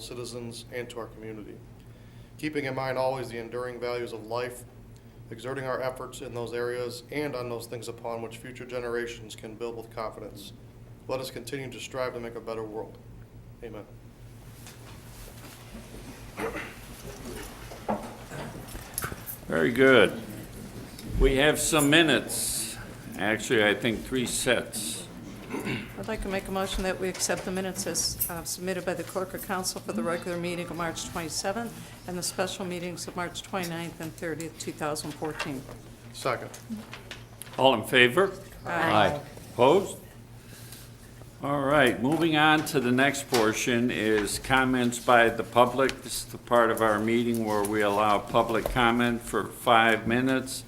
citizens and to our community. Keeping in mind always the enduring values of life, exerting our efforts in those areas and on those things upon which future generations can build with confidence. Let us continue to strive to make a better world. Amen. Very good. We have some minutes. Actually, I think 3 sets. I'd like to make a motion that we accept the minutes as submitted by the Clerk of Council for the regular meeting of March 27th and the special meetings of March 29th and 30th, 2014. Second. All in favor? Aye. Opposed? All right, moving on to the next portion is comments by the public. This is the part of our meeting where we allow public comment for 5 minutes.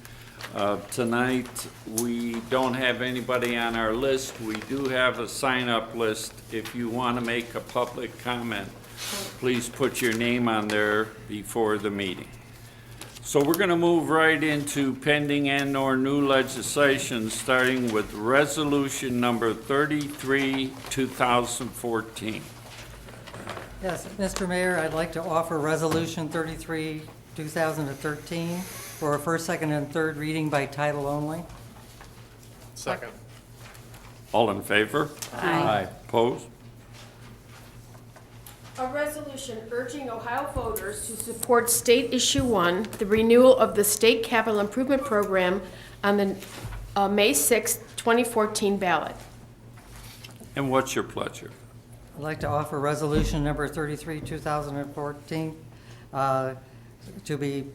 Tonight, we don't have anybody on our list. We do have a sign-up list. If you want to make a public comment, please put your name on there before the meeting. So we're going to move right into pending and/or new legislation, starting with resolution number 33, 2014. Yes, Mr. Mayor, I'd like to offer Resolution 33, 2013 for a first, second, and third reading by title only. Second. All in favor? Aye. Opposed? A resolution urging Ohio voters to support State Issue 1, the renewal of the State Capital Improvement Program on the May 6, 2014 ballot. And what's your pleasure? I'd like to offer Resolution number 33, 2014 to be,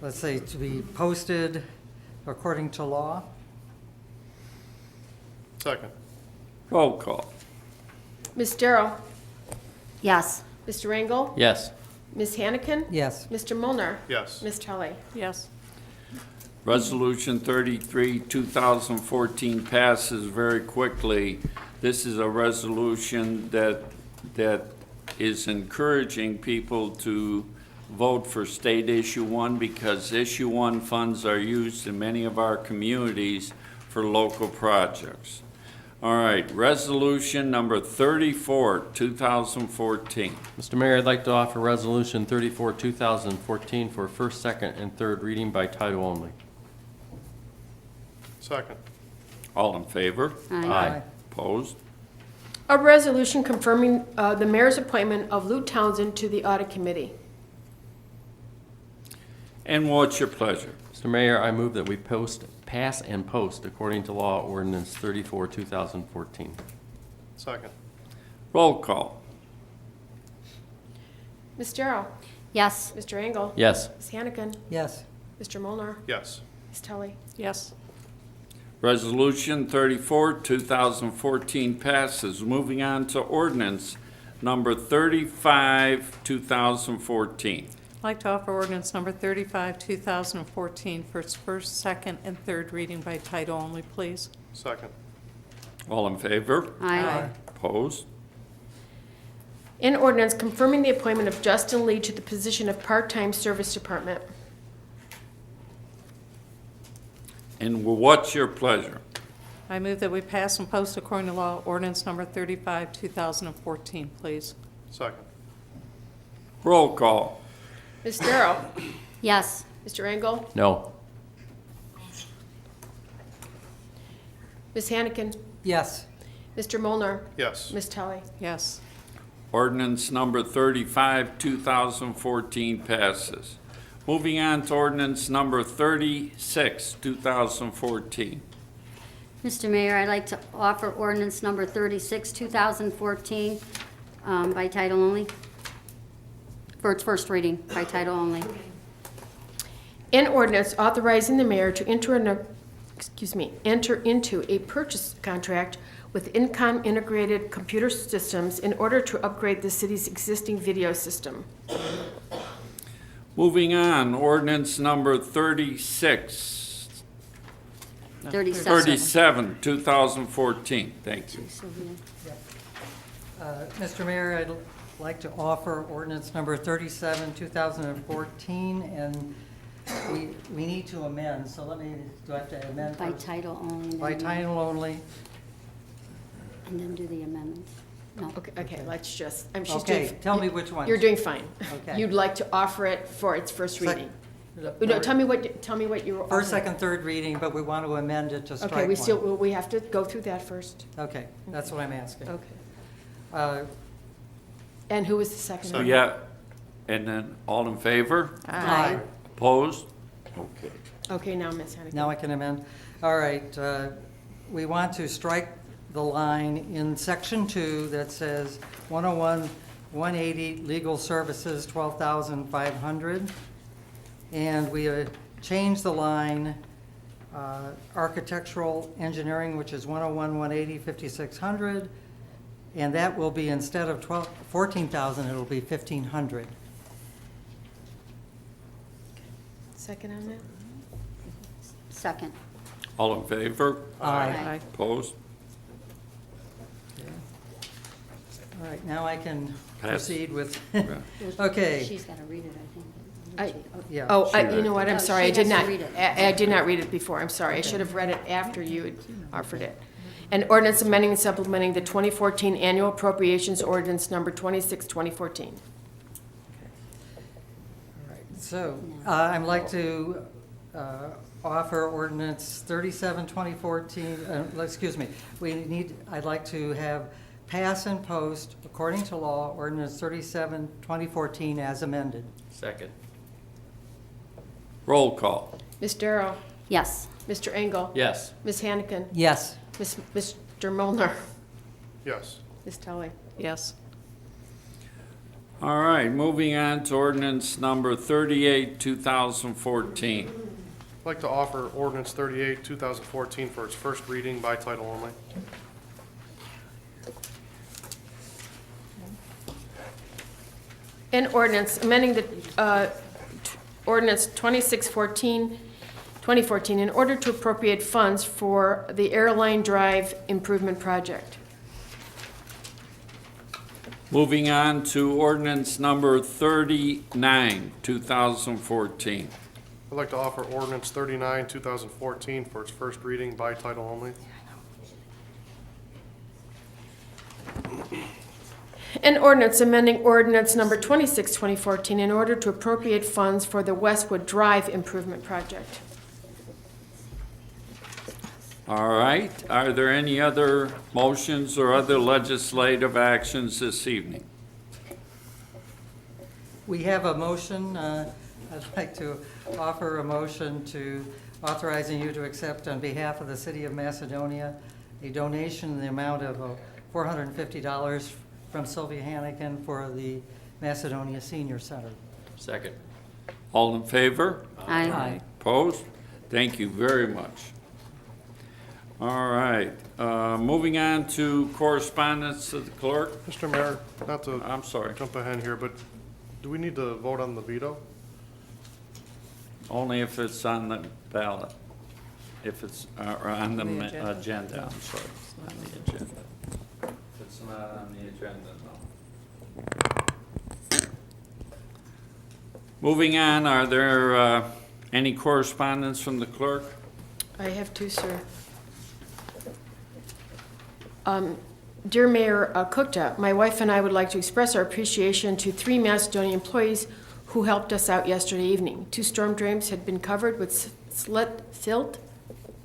to be posted according to law. Second. Roll call. Ms. Darrow? Yes. Mr. Engel? Yes. Ms. Hannikin? Yes. Mr. Mulner? Yes. Ms. Tully? Yes. Resolution 33, 2014 passes very quickly. This is a resolution that is encouraging people to vote for State Issue 1 because Issue 1 funds are used in many of our communities for local projects. All right, resolution number 34, 2014. Mr. Mayor, I'd like to offer Resolution 34, 2014 for first, second, and third reading by title only. Second. All in favor? Aye. Opposed? A resolution confirming the mayor's appointment of Lou Townsend to the Audit Committee. And what's your pleasure? Mr. Mayor, I move that we pass and post according to law ordinance 34, 2014. Second. Roll call. Ms. Darrow? Yes. Mr. Engel? Yes. Ms. Hannikin? Yes. Mr. Mulner? Yes. Ms. Tully? Yes. Resolution 34, 2014 passes. Moving on to ordinance number 35, 2014. I'd like to offer ordinance number 35, 2014 for its first, second, and third reading by title only, please. Second. All in favor? Aye. Opposed? An ordinance confirming the appointment of Justin Lee to the position of part-time service department. And what's your pleasure? I move that we pass and post according to law ordinance number 35, 2014, please. Second. Roll call. Ms. Darrow? Yes. Mr. Engel? No. Ms. Hannikin? Yes. Mr. Mulner? Yes. Ms. Tully? Yes. Ordinance number 35, 2014 passes. Moving on to ordinance number 36, 2014. Mr. Mayor, I'd like to offer ordinance number 36, 2014 by title only. For its first reading by title only. An ordinance authorizing the mayor to enter into a purchase contract with Incom Integrated Computer Systems in order to upgrade the city's existing video system. Moving on, ordinance number 36, 37, 2014. Thank you. Mr. Mayor, I'd like to offer ordinance number 37, 2014, and we need to amend, so do I have to amend? By first? title only. By title only. And then do the amendments. No. Okay, let's just, she's Okay, doing. tell me which ones. You're doing fine. Okay. You'd like to offer it for its first Sec- reading? No, tell me what you were. First, offering. second, third reading, but we want to amend it to strike one. Okay, we have to go through that first. Okay, that's what I'm asking. Okay. Uh, And who was the second? So, one? yeah, and then all in favor? Aye. Opposed? Okay. Okay, now Ms. Hannigan. Now I can amend. All right, we want to strike the line in section 2 that says 101, 180, legal services, 12,500. And we change the line architectural engineering, which is 101, 180, 5,600. And that will be, instead of 14,000, it'll be 1,500. Second on that? Second. All in favor? Aye. Opposed? All right, now I can Pass. proceed with, Yeah. okay. She's got to read it, I think. Yeah. Oh, She you know what, I'm No, sorry, she I did has to not, read it. I did not read it before, I'm sorry. I should have read it after you had offered it. An ordinance amending and supplementing the 2014 annual appropriations ordinance number 26, 2014. All right, so I'd like to offer ordinance 37, 2014, excuse me, I'd like to have pass and post, according to law, ordinance 37, 2014 as amended. Second. Roll call. Ms. Darrow, Yes. Mr. Engel. Yes. Ms. Hannigan, Yes. Mr. Molnar, Yes. Ms. Tully. Yes. All right, moving on to ordinance number 38, 2014. I'd like to offer ordinance 38, 2014 for its first reading by title only. An ordinance amending the ordinance 2014, in order to appropriate funds for the Airline Drive Improvement Project. Moving on to ordinance number 39, 2014. I'd like to offer ordinance 39, 2014 for its first reading by title only. An ordinance amending ordinance number 26, 2014, in order to appropriate funds for the Westwood Drive Improvement Project. All right, are there any other motions or other legislative actions this evening? We have a motion, I'd like to offer a motion to authorizing you to accept on behalf of the City of Macedonia a donation in the amount of $450 from Sylvia Hannigan for the Macedonia Senior Center. Second. All in favor? Aye. Opposed? Thank you very much. All right, moving on to correspondence to the clerk. Mr. Mayor, not to I'm sorry, jump ahead here, but do we need to vote on the veto? only if it's on the ballot, if it's, or on the The agenda. agenda, I'm sorry, on the agenda. If it's not on the agenda, no. Moving on, are there any correspondence from the clerk? I have two, sir. Dear Mayor Kukta, my wife and I would like to express our appreciation to 3 Macedonia employees who helped us out yesterday evening. 2 storm drains had been covered with silt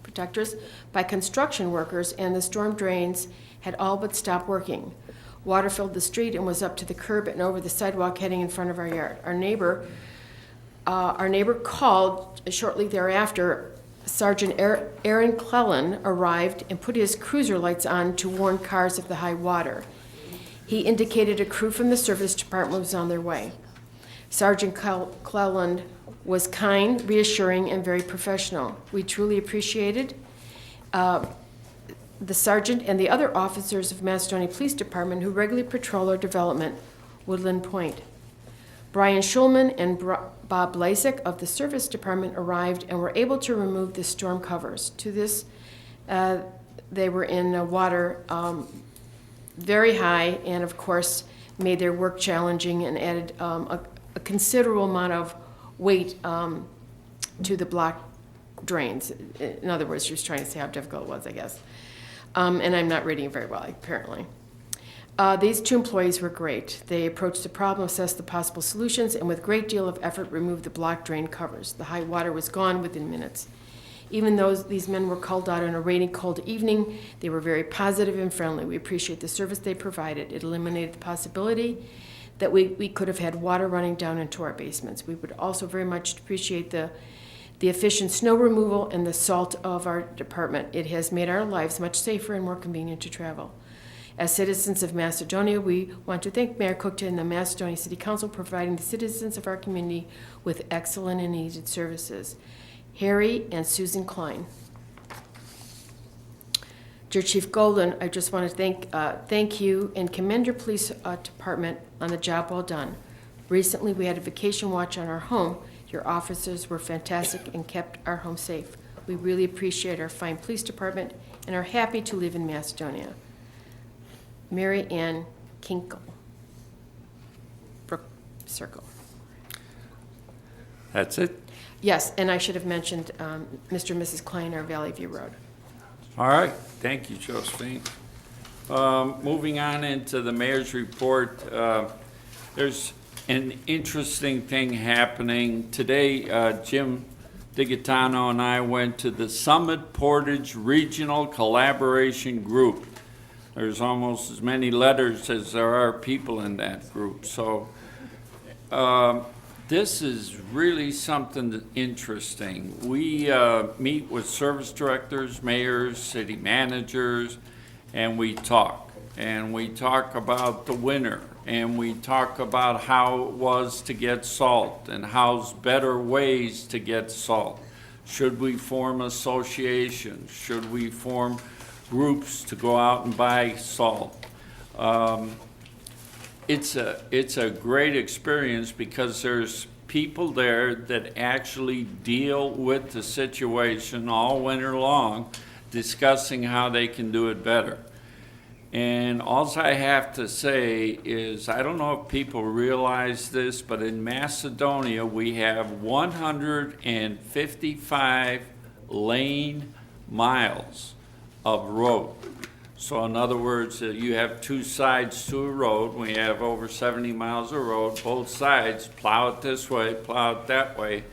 protectors by construction workers, and the storm drains had all but stopped working. Water filled the street and was up to the curb and over the sidewalk heading in front of our yard. Our neighbor called shortly thereafter. Sergeant Aaron Clellan arrived and put his cruiser lights on to warn cars of the high water. He indicated a crew from the service department was on their way. Sergeant Clellan was kind, reassuring, and very professional. We truly appreciated the sergeant and the other officers of Macedonia Police Department who regularly patrol our development, Woodland Point. Brian Schulman and Bob Lasik of the Service Department arrived and were able to remove the storm covers. To this, they were in water very high and, of course, made their work challenging and added a considerable amount of weight to the block drains. In other words, she was trying to say how difficult it was, I guess. And I'm not reading it very well, apparently. These two employees were great. They approached the problem, assessed the possible solutions, and with a great deal of effort removed the block drain covers. The high water was gone within minutes. Even though these men were called out on a rainy, cold evening, they were very positive and friendly. We appreciate the service they provided. It eliminated the possibility that we could have had water running down into our basements. We would also very much appreciate the efficient snow removal and the salt of our department. It has made our lives much safer and more convenient to travel. As citizens of Macedonia, we want to thank Mayor Cookton and the Macedonia City Council for providing the citizens of our community with excellent and needed services. Harry and Susan Klein. Dear Chief Golden, I just want to thank you and commend your police department on the job well done. Recently, we had a vacation watch on our home. Your officers were fantastic and kept our home safe. We really appreciate our fine police department and are happy to live in Macedonia. Mary Ann Kinkle, Brook Circle. That's it? Yes, and I should have mentioned Mr. and Mrs. Klein are Valley View Road. All right, thank you, Josephine. Moving on into the mayor's report, there's an interesting thing happening. Today, Jim DiGaetano and I went to the Summit Portage Regional Collaboration Group. There's almost as many letters as there are people in that group. So this is really something interesting. We meet with service directors, mayors, city managers, and we talk. And we talk about the winter, and we talk about how it was to get salt and how's better ways to get salt. Should we form associations? Should we form groups to go out and buy salt? It's a great experience because there's people there that actually deal with the situation all winter long, discussing how they can do it better. And all I have to say is, I don't know if people realize this, but in Macedonia, we have 155 lane miles of road. So in other words, you have two sides to a road. We have over 70 miles of road, both sides, plow it this way, plow it that way,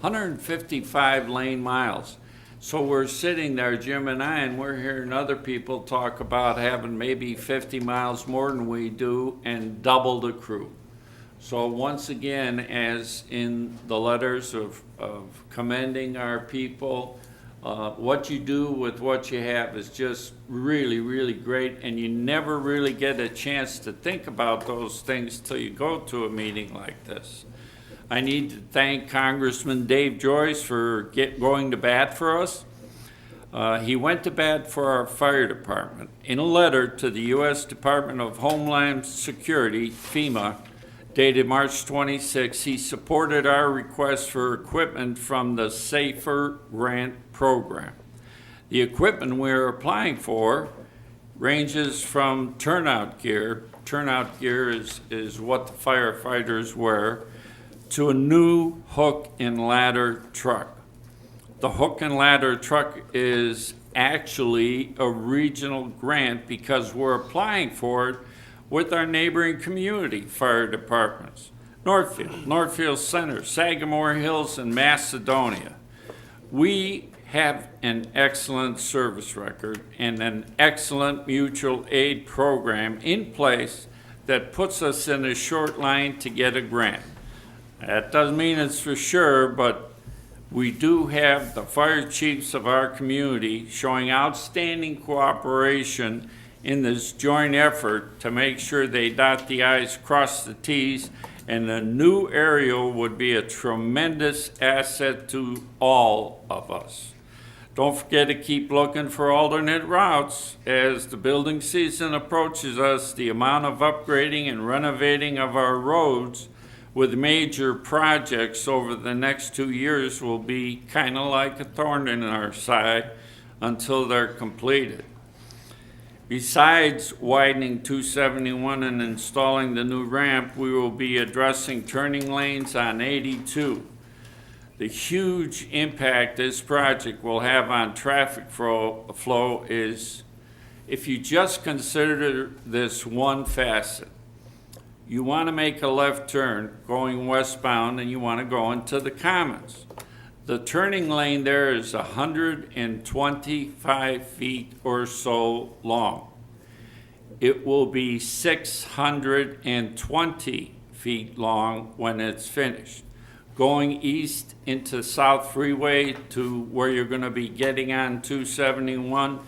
155 lane miles. So we're sitting there, Jim and I, and we're hearing other people talk about having maybe 50 miles more than we do and double the crew. So once again, as in the letters of commending our people, what you do with what you have is just really, really great, and you never really get a chance to think about those things till you go to a meeting like this. I need to thank Congressman Dave Joyce for going to bat for us. He went to bat for our fire department. In a letter to the U.S. Department of Homeland Security, FEMA, dated March 26, he supported our request for equipment from the Safer Grant program. The equipment we're applying for ranges from turnout gear. Turnout gear is what the firefighters wear, to a new hook and ladder truck. The hook and ladder truck is actually a regional grant because we're applying for it with our neighboring community fire departments. Northfield Center, Sagamore Hills, and Macedonia. We have an excellent service record and an excellent mutual aid program in place that puts us in a short line to get a grant. That doesn't mean it's for sure, but we do have the fire chiefs of our community showing outstanding cooperation in this joint effort to make sure they dot the I's, cross the T's, and the new aerial would be a tremendous asset to all of us. Don't forget to keep looking for alternate routes. As the building season approaches us, the amount of upgrading and renovating of our roads with major projects over the next 2 years will be kind of like a thorn in our side until they're completed. Besides widening 271 and installing the new ramp, we will be addressing turning lanes on 82. The huge impact this project will have on traffic flow is if you just consider this one facet, you want to make a left turn going westbound and you want to go into the Commons. The turning lane there is 125 feet or so long. It will be 620 feet long when it's finished. Going east into South Freeway to where you're going to be getting on 271,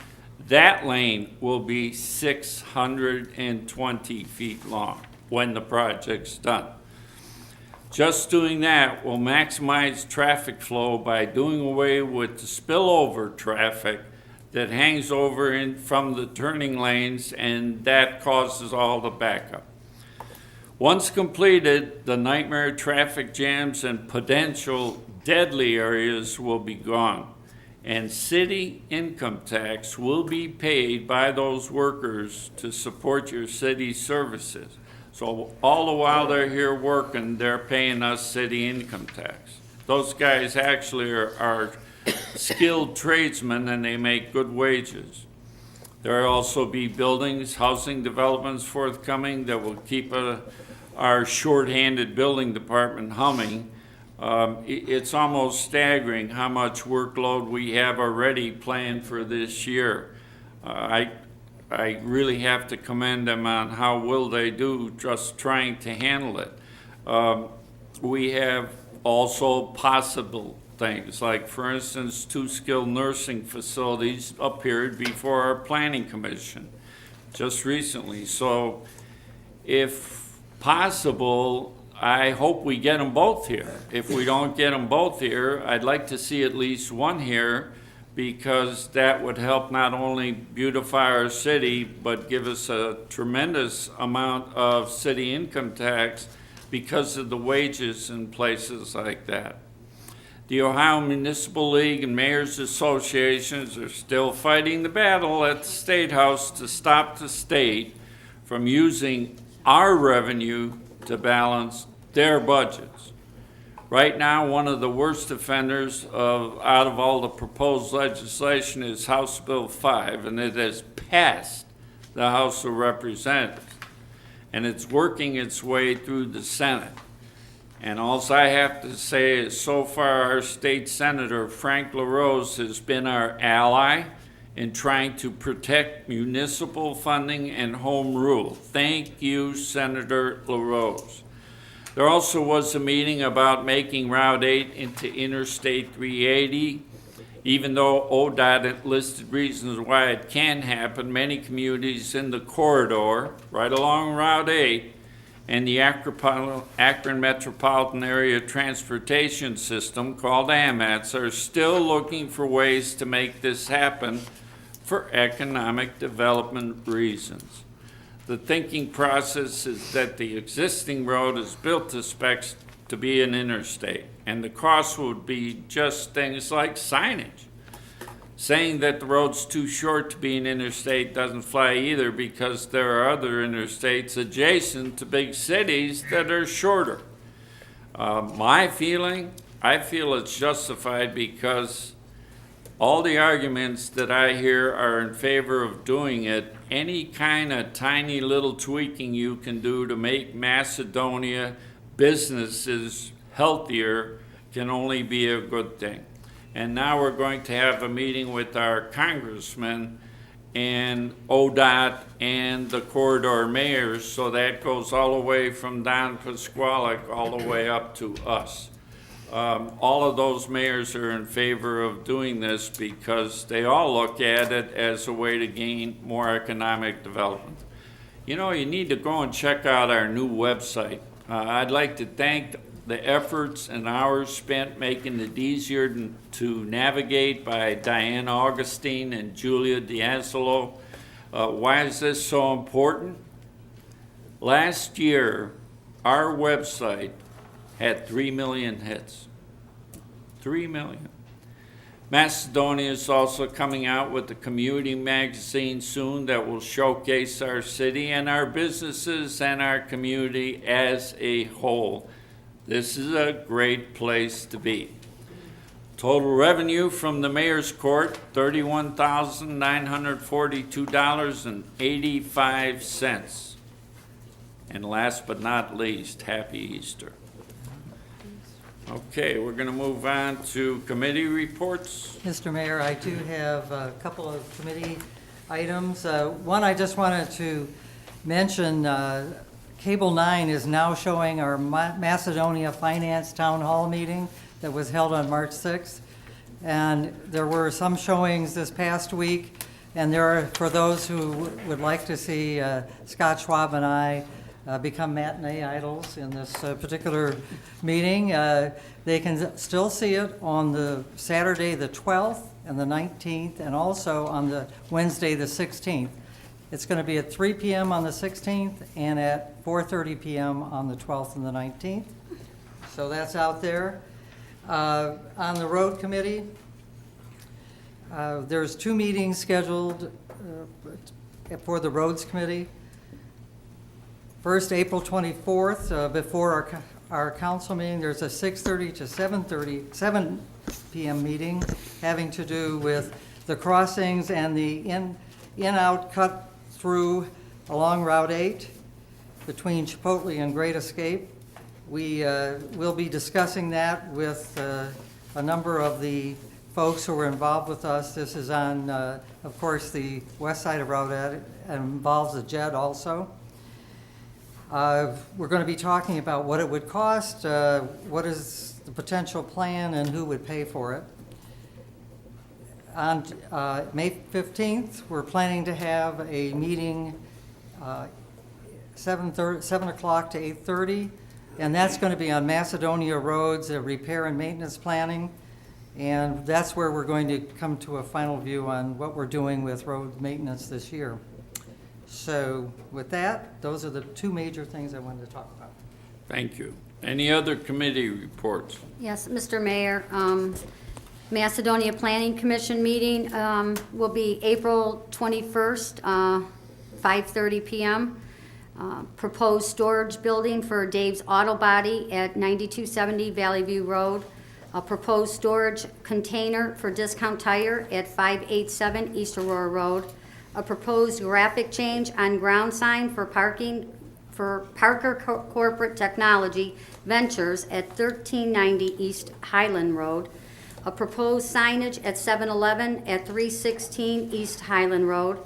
that lane will be 620 feet long when the project's done. Just doing that will maximize traffic flow by doing away with the spillover traffic that hangs over in from the turning lanes, and that causes all the backup. Once completed, the nightmare traffic jams and potential deadly areas will be gone, and city income tax will be paid by those workers to support your city services. So all the while they're here working, they're paying us city income tax. Those guys actually are skilled tradesmen and they make good wages. There will also be buildings, housing developments forthcoming that will keep our shorthanded building department humming. It's almost staggering how much workload we have already planned for this year. I really have to commend them on how well they do just trying to handle it. We have also possible things, like for instance, 2 skilled nursing facilities appeared before our planning commission just recently. So if possible, I hope we get them both here. If we don't get them both here, I'd like to see at least one here, because that would help not only beautify our city, but give us a tremendous amount of city income tax because of the wages in places like that. The Ohio Municipal League and Mayors Associations are still fighting the battle at the State House to stop the state from using our revenue to balance their budgets. Right now, one of the worst offenders out of all the proposed legislation is House Bill 5, and it has passed the House of Representatives, and it's working its way through the Senate. And all I have to say is, so far, our state senator, Frank LaRose, has been our ally in trying to protect municipal funding and home rule. Thank you, Senator LaRose. There also was a meeting about making Route 8 into Interstate 380. Even though ODOT listed reasons why it can happen, many communities in the corridor, right along Route 8, and the Akron Metropolitan Area Transportation System, called AMATS, are still looking for ways to make this happen for economic development reasons. The thinking process is that the existing road is built to specs to be an interstate, and the cost would be just things like signage. Saying that the road's too short to be an interstate doesn't fly either, because there are other interstates adjacent to big cities that are shorter. I feel it's justified because all the arguments that I hear are in favor of doing it. Any kind of tiny little tweaking you can do to make Macedonia businesses healthier can only be a good thing. And now we're going to have a meeting with our congressmen and ODOT and the corridor mayors, so that goes all the way from Don Pasquale all the way up to us. All of those mayors are in favor of doing this because they all look at it as a way to gain more economic development. You know, you need to go and check out our new website. I'd like to thank the efforts and hours spent making it easier to navigate by Diane Augustine and Julia D'Angelo. Why is this so important? Last year, our website had 3 million hits. 3 million. Macedonia is also coming out with a community magazine soon that will showcase our city and our businesses and our community as a whole. This is a great place to be. Total revenue from the mayor's court, $31,942.85. And last but not least, Happy Easter. Okay, we're gonna move on to committee reports. Mr. Mayor, I do have a couple of committee items. One, I just wanted to mention, Cable 9 is now showing our Macedonia Finance Town Hall meeting that was held on March 6th. And there were some showings this past week, and there are, for those who would like to see Scott Schwab and I become matinee idols in this particular meeting, they can still see it on the Saturday, the 12th, and the 19th, and also on the Wednesday, the 16th. It's going to be at 3 p.m. on the 16th and at 4:30 p.m. on the 12th and the 19th. So that's out there. On the road committee, there's 2 meetings scheduled for the roads committee. First, April 24th, before our council meeting, there's a 6:30 to 7 p.m. meeting having to do with the crossings and the in-out cut through along Route 8 between Chipotle and Great Escape. We will be discussing that with a number of the folks who were involved with us. This is on, of course, the west side of Route 8, and involves the JED also. We're going to be talking about what it would cost, what is the potential plan, and who would pay for it. On May 15th, we're planning to have a meeting 7 o'clock to 8:30, and that's going to be on Macedonia roads, repair and maintenance planning, and that's where we're going to come to a final view on what we're doing with road maintenance this year. So with that, those are the 2 major things I wanted to talk about. Thank you. Any other committee reports? Yes, Mr. Mayor, Macedonia Planning Commission meeting will be April 21st, 5:30 p.m. Proposed storage building for Dave's Auto Body at 9270 Valley View Road. A proposed storage container for Discount Tire at 587 East Aurora Road. A proposed graphic change on ground sign for parking for Parker Corporate Technology Ventures at 1390 East Highland Road. A proposed signage at 7-Eleven at 316 East Highland Road.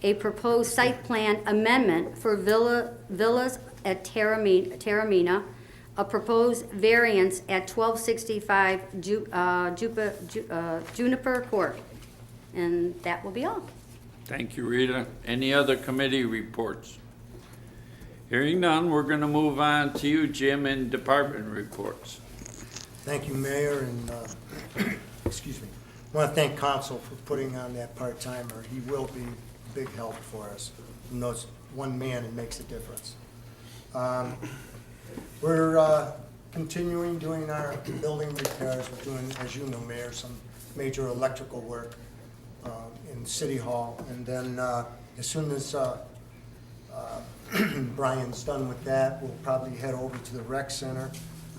A proposed site plan amendment for villas at Terramina. A proposed variance at 1265 Juniper Court. And that will be all. Thank you, Rita. Any other committee reports? Hearing none, we're going to move on to you, Jim, in department reports. Thank you, Mayor, and, excuse me. I want to thank council for putting on that part-timer. He will be a big help for us. From those one man, it makes a difference. We're continuing doing our building repairs. We're doing, as you know, Mayor, some major electrical work in City Hall. And then as soon as Brian's done with that, we'll probably head over to the rec center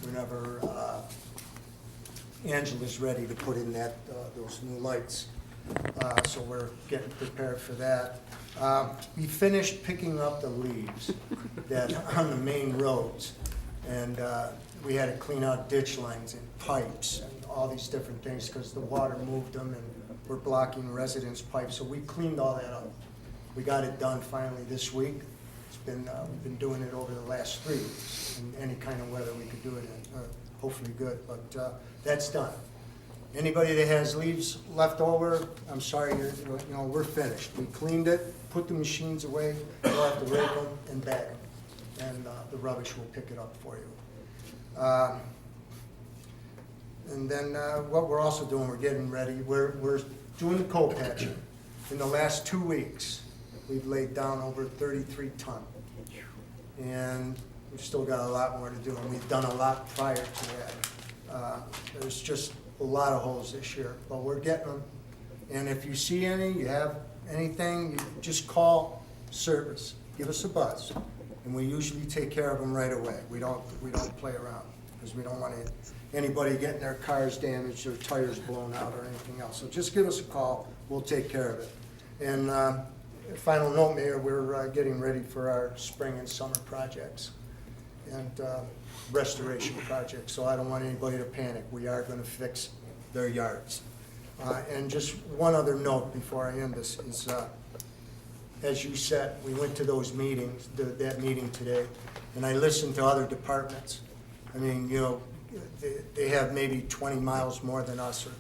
whenever Angela's ready to put in that those new lights. So we're getting prepared for that. We finished picking up the leaves that on the main roads, and we had to clean out ditch lines and pipes and all these different things because the water moved them and we're blocking residents' pipes. So we cleaned all that up. We got it done finally this week. It's been we've been doing it over the last 3 weeks. In any kind of weather we could do it in, hopefully good. But that's done. Anybody that has leaves left over, I'm sorry, you know, we're finished. We cleaned it, put the machines away, we'll have to rake them and bag them, and the rubbish will pick it up for you. And then what we're also doing, we're getting ready, we're doing the coal patching. In the last 2 weeks, we've laid down over 33 ton. And we've still got a lot more to do, and we've done a lot prior to that. There's just a lot of holes this year, but we're getting them. And if you see any, you have anything, you just call service. Give us a buzz, and we usually take care of them right away. We don't play around. because we don't want anybody getting their cars damaged or tires blown out or anything else. So just give us a call, we'll take care of it. And final note, Mayor, we're getting ready for our spring and summer projects and restoration projects, so I don't want anybody to panic. We are going to fix their yards. And just one other note before I end this is, as you said, we went to those meetings, that meeting today, and I listened to other departments. I mean, you know, they have maybe 20 miles more than us, or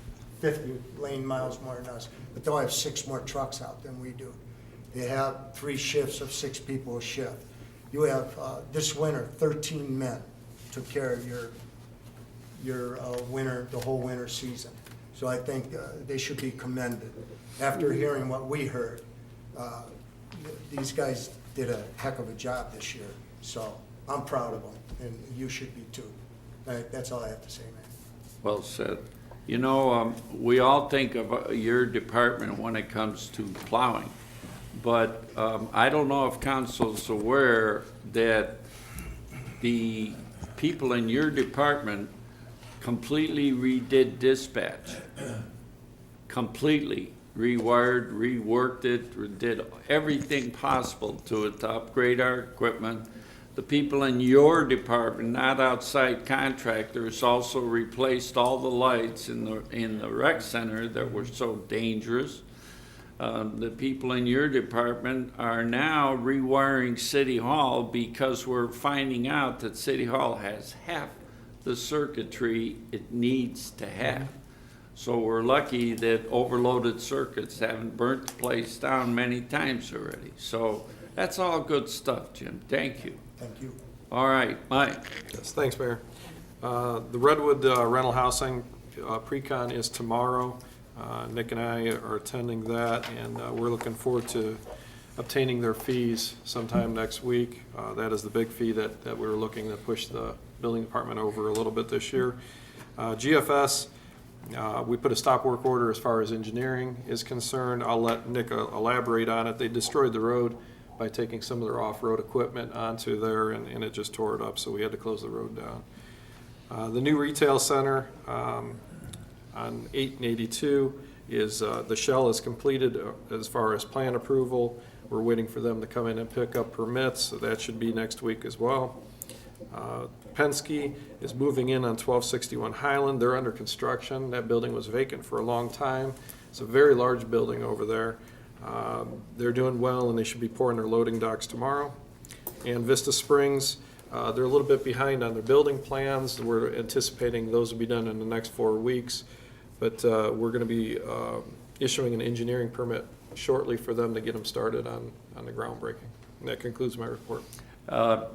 50 lane miles more than us, but they'll have 6 more trucks out than we do. They have 3 shifts of 6 people a shift. You have, this winter, 13 men took care of your winter, the whole winter season. So I think they should be commended. After hearing what we heard, these guys did a heck of a job this year. So I'm proud of them, and you should be too. That's all I have to say, man. Well said. You know, we all think of your department when it comes to plowing, but I don't know if council's aware that the people in your department completely redid dispatch. Completely rewired, reworked it, did everything possible to upgrade our equipment. The people in your department, not outside contractors, also replaced all the lights in the rec center that were so dangerous. The people in your department are now rewiring City Hall because we're finding out that City Hall has half the circuitry it needs to have. So we're lucky that overloaded circuits haven't burnt the place down many times already. So that's all good stuff, Jim. Thank you. Thank you. All right, Mike. Yes, thanks, Mayor. The Redwood rental housing pre-con is tomorrow. Nick and I are attending that, and we're looking forward to obtaining their fees sometime next week. That is the big fee that we're looking to push the building department over a little bit this year. GFS, we put a stop work order as far as engineering is concerned. I'll let Nick elaborate on it. They destroyed the road by taking some of their off-road equipment onto there, and it just tore it up, so we had to close the road down. The new retail center on 8 and 82 is, the shell is completed as far as plan approval. We're waiting for them to come in and pick up permits, so that should be next week as well. Penske is moving in on 1261 Highland. They're under construction. That building was vacant for a long time. It's a very large building over there. They're doing well, and they should be pouring their loading docks tomorrow. And Vista Springs, they're a little bit behind on their building plans. We're anticipating those will be done in the next 4 weeks, but we're going to be issuing an engineering permit shortly for them to get them started on the groundbreaking. And that concludes my report.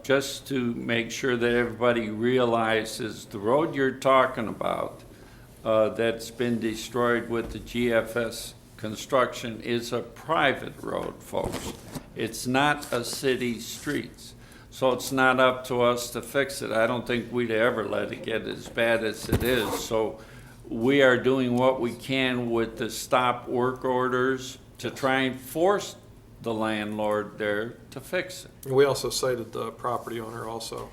Just to make sure that everybody realizes the road you're talking about that's been destroyed with the GFS construction is a private road, folks. It's not a city streets. So it's not up to us to fix it. I don't think we'd ever let it get as bad as it is. So we are doing what we can with the stop work orders to try and force the landlord there to fix it. And we also cited the property owner also.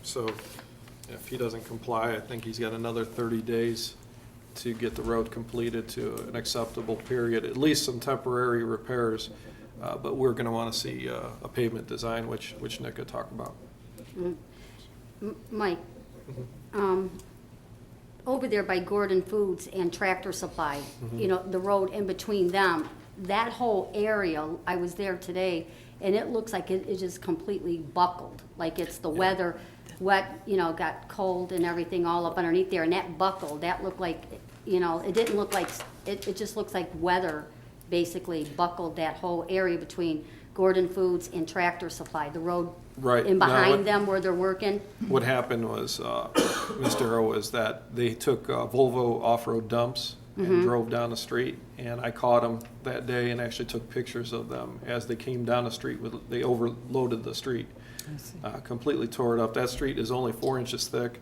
So if he doesn't comply, I think he's got another 30 days to get the road completed to an acceptable period, at least some temporary repairs. But we're going to want to see a pavement design, which Nick could talk about. Mike, over there by Gordon Foods and Tractor Supply, you know, the road in between them, that whole area, I was there today, and it looks like it is just completely buckled, like it's the weather, wet, you know, got cold and everything all up underneath there, and that buckled, that looked like, you know, it didn't look like, it just looks like weather basically buckled that whole area between Gordon Foods and Tractor Supply, the road Right. in Now, behind them where they're working. What happened was, Mr. Arrow, was that they took Volvo off-road dumps and drove down the street, and I caught them that day and actually took pictures of them as they came down the street. They overloaded the street, completely tore it up. That street is only 4 inches thick.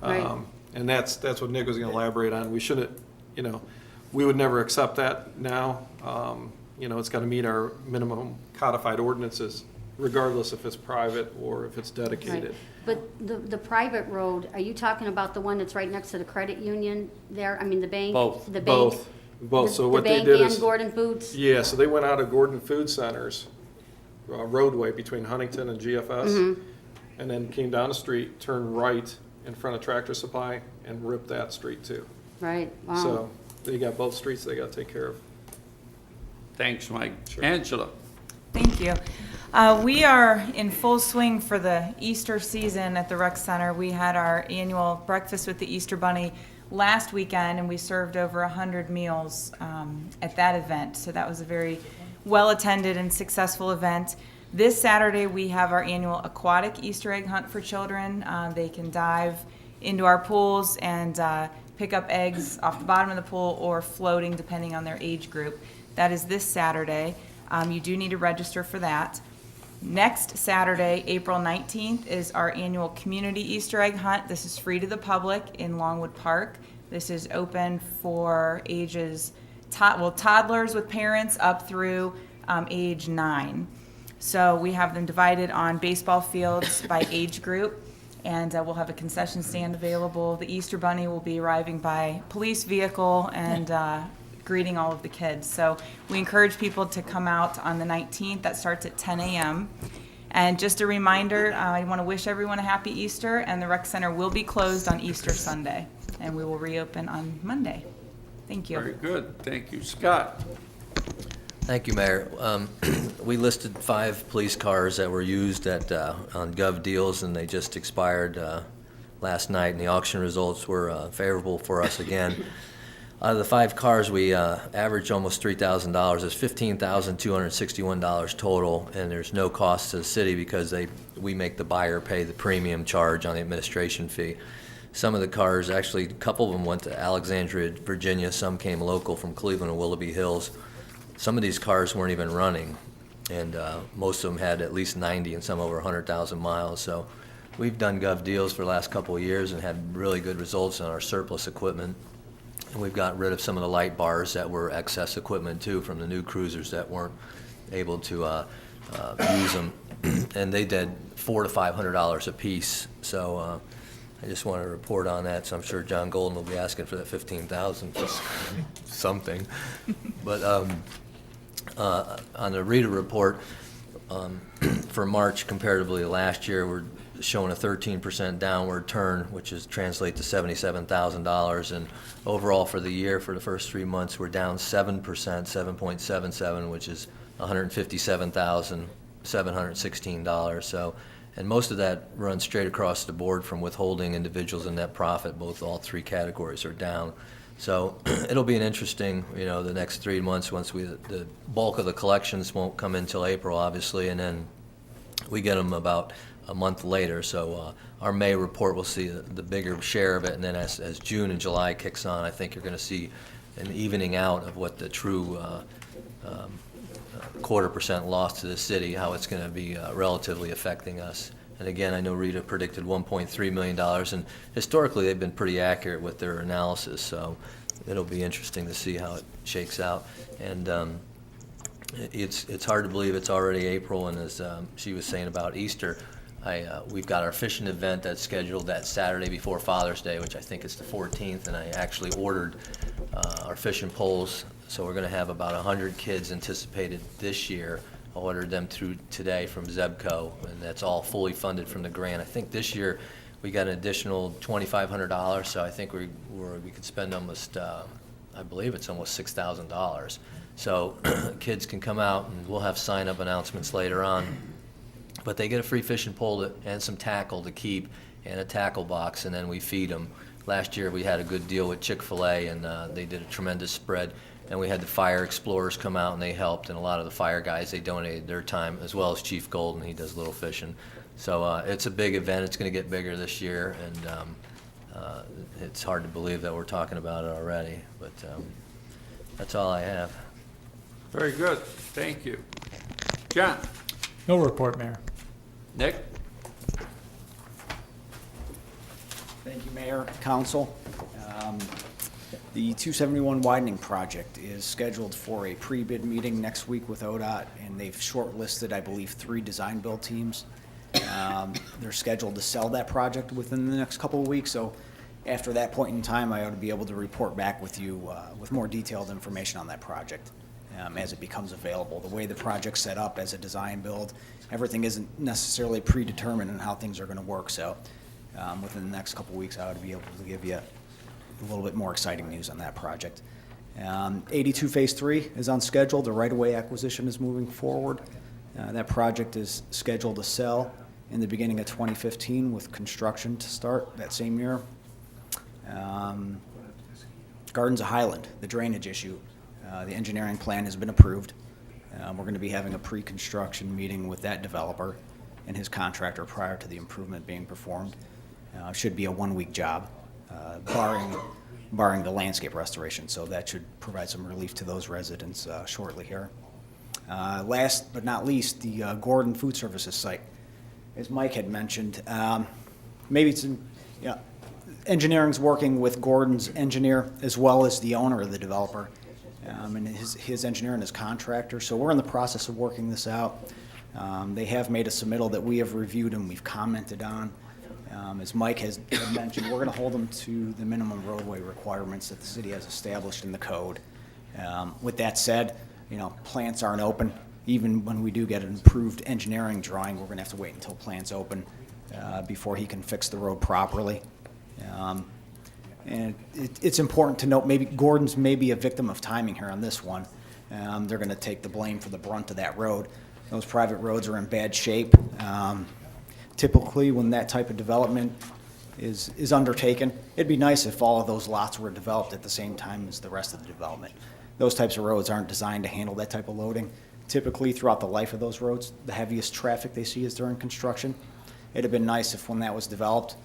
Right. And that's what Nick was going to elaborate on. We shouldn't, you know, we would never accept that now. You know, it's got to meet our minimum codified ordinances regardless if it's private or if it's dedicated. But the private road, are you talking about the one that's right next to the credit union there? I mean, the bank? Both. The bank? Both. So what they did The bank is. and Gordon Foods? Yeah, so they went out of Gordon Food Center's roadway between Huntington and GFS, and then came down the street, turned right in front of Tractor Supply, and ripped that street too. Right, wow. So they got both streets they got to take care of. Thanks, Mike. Sure. Angela? Thank you. We are in full swing for the Easter season at the Rec Center. We had our annual breakfast with the Easter Bunny last weekend, and we served over 100 meals at that event. So that was a very well-attended and successful event. This Saturday, we have our annual aquatic Easter egg hunt for children. They can dive into our pools and pick up eggs off the bottom of the pool or floating, depending on their age group. That is this Saturday. You do need to register for that. Next Saturday, April 19th, is our annual community Easter egg hunt. This is free to the public in Longwood Park. This is open for ages, toddlers with parents up through age 9. So we have them divided on baseball fields by age group, and we'll have a concession stand available. The Easter Bunny will be arriving by police vehicle and greeting all of the kids. So we encourage people to come out on the 19th. That starts at 10 a.m. And just a reminder, I want to wish everyone a happy Easter, and the Rec Center will be closed on Easter Sunday, and we will reopen on Monday. Thank you. Very good. Thank you. Scott? Thank you, Mayor. We listed 5 police cars that were used on Gov Deals, and they just expired last night, and the auction results were favorable for us again. Out of the 5 cars, we averaged almost $3,000. It's $15,261 total, and there's no cost to the city because we make the buyer pay the premium charge on the administration fee. Some of the cars, actually, a couple of them went to Alexandria, Virginia. Some came local from Cleveland and Willoughby Hills. Some of these cars weren't even running, and most of them had at least 90 and some over 100,000 miles. So we've done Gov Deals for the last couple of years and had really good results on our surplus equipment. And we've gotten rid of some of the light bars that were excess equipment too from the new cruisers that weren't able to use them. And they did $400 to $500 a piece. So I just want to report on that. So I'm sure John Golden will be asking for that $15,000 for something. But on the reader report for March comparatively to last year, we're showing a 13% downward turn, which is translate to $77,000. And overall for the year, for the first 3 months, we're down 7%, 7.77, which is $157,716. So, and most of that runs straight across the board from withholding, individuals, and net profit. All 3 categories are down. So it'll be an interesting, the next 3 months once the bulk of the collections won't come in till April, obviously, and then we get them about a month later. So our May report will see the bigger share of it, and then as June and July kicks on, I think you're going to see an evening out of what the true 0.25% loss to the city, how it's going to be relatively affecting us. And again, I know Rita predicted $1.3 million, and historically they've been pretty accurate with their analysis, so it'll be interesting to see how it shakes out. And it's hard to believe it's already April, and as she was saying about Easter, we've got our fishing event that's scheduled that Saturday before Father's Day, which I think is the 14th, and I actually ordered our fishing poles, so we're going to have about 100 kids anticipated this year. I ordered them through today from Zebco, and that's all fully funded from the grant. I think this year we got an additional $2,500, so I think we could spend almost, I believe it's almost $6,000. So kids can come out, and we'll have sign-up announcements later on. But they get a free fishing pole and some tackle to keep, and a tackle box, and then we feed them. Last year we had a good deal with Chick-fil-A, and they did a tremendous spread. And we had the fire explorers come out, and they helped, and a lot of the fire guys, they donated their time, as well as Chief Golden, he does little fishing. So it's a big event. It's going to get bigger this year, and it's hard to believe that we're talking about it already. But that's all I have. Very good. Thank you. John? No report, Mayor. Nick? Thank you, Mayor, Council. The 271 widening project is scheduled for a pre-bid meeting next week with ODOT, and they've shortlisted, I believe, 3 design-build teams. They're scheduled to sell that project within the next couple of weeks, so after that point in time, I ought to be able to report back with you with more detailed information on that project as it becomes available. The way the project's set up as a design-build, everything isn't necessarily predetermined in how things are going to work, so within the next couple of weeks, I ought to be able to give you a little bit more exciting news on that project. 82 Phase 3 is on schedule. The right-of-way acquisition is moving forward. That project is scheduled to sell in the beginning of 2015 with construction to start that same year. Gardens of Highland, the drainage issue. The engineering plan has been approved. We're going to be having a pre-construction meeting with that developer and his contractor prior to the improvement being performed. Should be a 1-week job, barring the landscape restoration, so that should provide some relief to those residents shortly here. Last but not least, the Gordon Food Services site. As Mike had mentioned, maybe it's, engineering's working with Gordon's engineer as well as the owner of the developer, and his engineer and his contractor. So we're in the process of working this out. They have made a submittal that we have reviewed and we've commented on. As Mike had mentioned, we're going to hold them to the minimum roadway requirements that the city has established in the code. With that said, plants aren't open. Even when we do get an approved engineering drawing, we're going to have to wait until plants open before he can fix the road properly. And it's important to note, maybe Gordon's may be a victim of timing here on this one. They're going to take the blame for the brunt of that road. Those private roads are in bad shape. Typically, when that type of development is undertaken, it'd be nice if all of those lots were developed at the same time as the rest of the development. Those types of roads aren't designed to handle that type of loading. Typically, throughout the life of those roads, the heaviest traffic they see is during construction. It'd have been nice if when that was developed,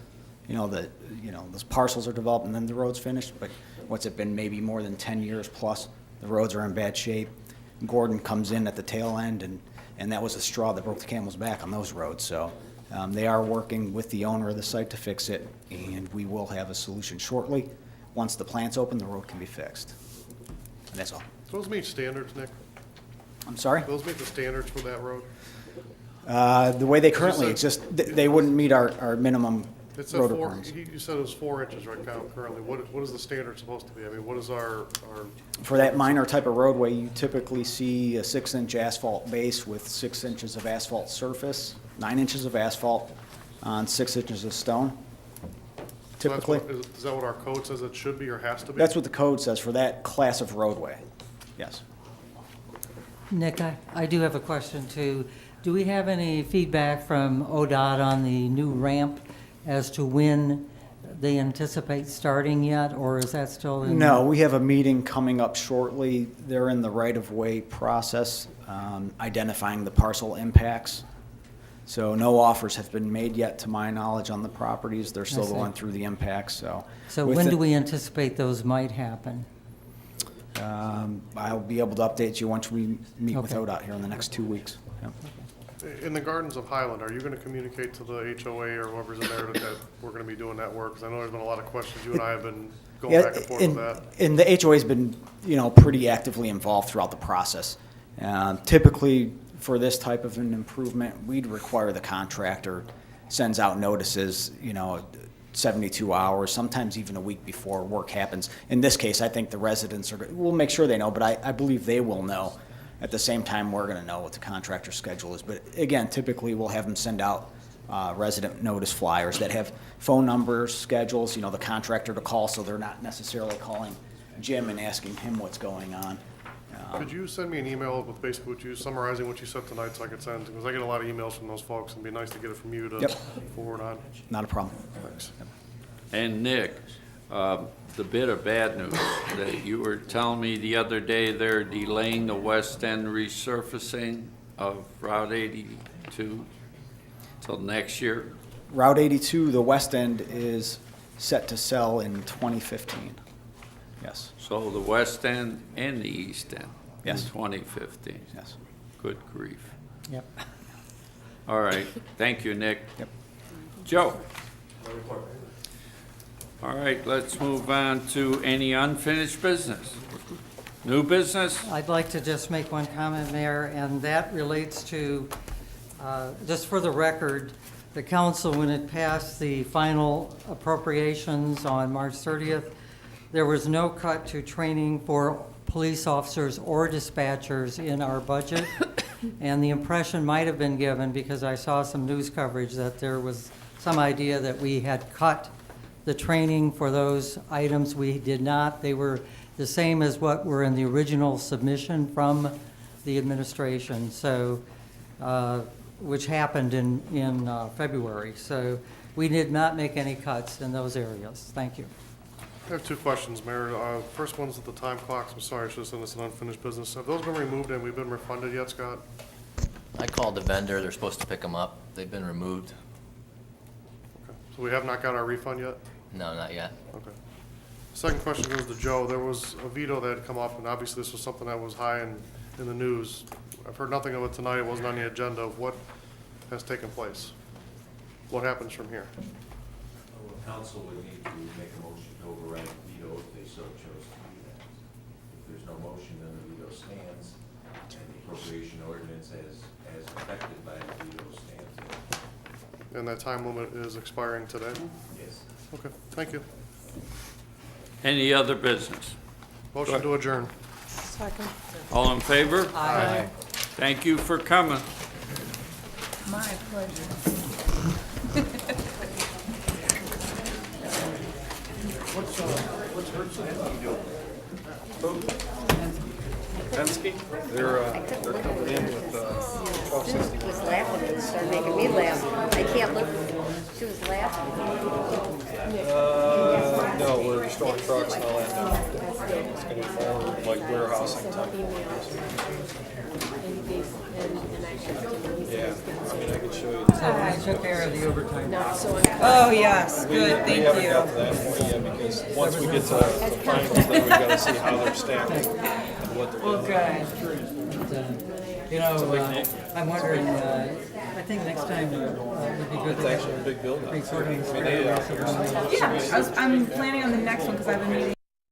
those parcels are developed and then the road's finished, but what's it been, maybe more than 10 years plus, the roads are in bad shape. Gordon comes in at the tail end, and that was a straw that broke the camel's back on those roads. So they are working with the owner of the site to fix it, and we will have a solution shortly. Once the plant's open, the road can be fixed. And that's all. Those meet standards, Nick? I'm sorry? Those meet the standards for that road? The way they currently exist, they wouldn't meet our minimum It's road a 4, requirements. you said it was 4 inches right now currently. What is the standard supposed to be? I mean, what is our? For that minor type of roadway, you typically see a 6-inch asphalt base with 6 inches of asphalt surface, 9 inches of asphalt on 6 inches of stone, typically. Is that what our code says it should be or has to be? That's what the code says for that class of roadway, yes. Nick, I do have a question too. Do we have any feedback from ODOT on the new ramp as to when they anticipate starting yet, or is that still in? No, we have a meeting coming up shortly. They're in the right-of-way process, identifying the parcel impacts. So no offers have been made yet, to my knowledge, on the properties. They're still see. going through the impacts, so. So when do we anticipate those might happen? I'll be able to update you once we meet with Okay. ODOT here in the next 2 weeks. Yep. In the Gardens of Highland, are you going to communicate to the HOA or whoever's in there that we're going to be doing that work? Because I know there's been a lot of questions. You and I have been going back and forth with that. And the HOA's been, pretty actively involved throughout the process. Typically, for this type of an improvement, we'd require the contractor sends out notices, 72 hours, sometimes even a week before work happens. In this case, I think the residents we'll make sure they know, but I believe they will know. At the same time, we're going to know what the contractor's schedule is. But again, typically, we'll have them send out resident notice flyers that have phone numbers, schedules, the contractor to call, so they're not necessarily calling Jim and asking him what's going on. Could you send me an email with basically summarizing what you said tonight so I could send? Because I get a lot of emails from those folks, and it'd be nice to get it from you to Yep. forward on. Not a problem. Thanks. And Nick, the bit of bad news that you were telling me the other day, they're delaying the West End resurfacing of Route 82 till next year. Route 82, the west end, is set to sell in 2015. Yes, So the West End and the East End in Yes. 2015. yes. Good grief. Yep. All right, thank you, Nick. Yep. Joe? All right, let's move on to any unfinished business. New business? I'd like to just make one comment, Mayor, and that relates to, just for the record, the council, when it passed the final appropriations on March 30th, there was no cut to training for police officers or dispatchers in our budget. And the impression might have been given, because I saw some news coverage, that there was some idea that we had cut the training for those items. We did not. They were the same as what were in the original submission from the administration, so, which happened in February. So we did not make any cuts in those areas. Thank you. I have 2 questions, Mayor. First one's at the time clocks. I'm sorry, I should have said this in unfinished business. Have those been removed and we've been refunded yet, Scott? I called the vendor, they're supposed to pick them up. They've been removed. Okay. So we have not got our refund yet? No, not yet. Okay. Second question goes to Joe. There was a veto that had come up, and obviously this was something that was high in the news. I've heard nothing of it tonight. It wasn't on the agenda of what has taken place. What happens from here? Well, council would need to make a motion to override the veto if they so chose to do that. If there's no motion, then the veto stands, and the appropriation ordinance as affected by the veto stands. And that time limit is expiring today? Yes. Okay, thank you. Any other business? Motion to adjourn. Second. All in favor? Aye. Thank you for coming. My pleasure. Penske, they're coming in with 1260. was laughing and started making me laugh. I can't look. She was laughing. No, we're restoring trucks and all that now. It's gonna be more like warehousing type. Yeah, I mean, I can show you. I took care of the overtime. Oh, yes, good, We thank haven't you. got to that point yet, because once we get to the finals, then we gotta see how they're stacked and what they're Well, doing. good. You know, I'm wondering, I think next time it'd be good It's to actually a big building. recording. I mean, they, Yeah, I'm planning on the next one because I have a meeting